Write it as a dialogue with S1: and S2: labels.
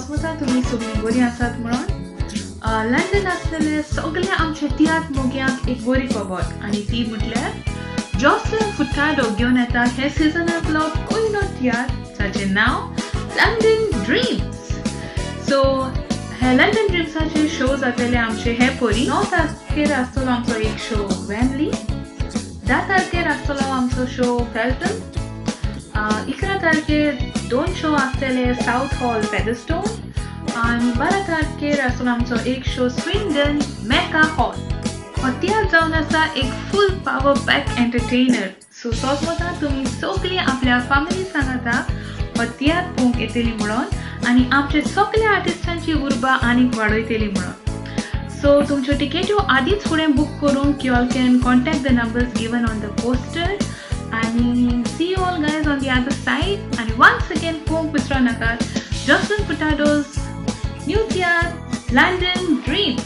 S1: सोसमता तुम्ही सगळीं बरी आसात म्हणून लंडन आसलेले सगळे आमचे तियात्र मोग्यांक एक बरी खबर आणि ती म्हटल्यार जॉसलिन फुटाडो घेवन येता हे सिजनांतलो पयलो तियात्र जाचें नांव लंडन ड्रीम्स. सो हे लंडन ड्रीम्साचे शो जातले आमचे हे परी 9 तारखेर आसतलो आमचो एक शो वेमली, 10 तारखेर आसतलो आमचो शो फेल्टन, 11 तारखेर 2 शो आसतले साउथ हॉल फेदरस्टोन आणि 12 तारखेर आसतलो आमचो एक शो स्विंडन मेका हॉल. हो तियात्र जावन आसा एक full power pack entertainer. So सोसमता तुम्ही सगळीं आपल्या फॅमिली सांगाता हो तियात्र पळोवंक येतली म्हणून आणि आमचे सगळ्या आर्टिस्टांची उर्बा आनीक वाडयतली म्हणून. सो तुमच्यो टिकेट्यो आदींच फुडें बूक करूंक you all can contact the numbers given on the poster आणि see you all guys on the other side. आणि वन्स अगेन पळोवंक विसरू नाकात जॉसलिन फुटाडोज न्यू तियात्र लंडन ड्रीम्स.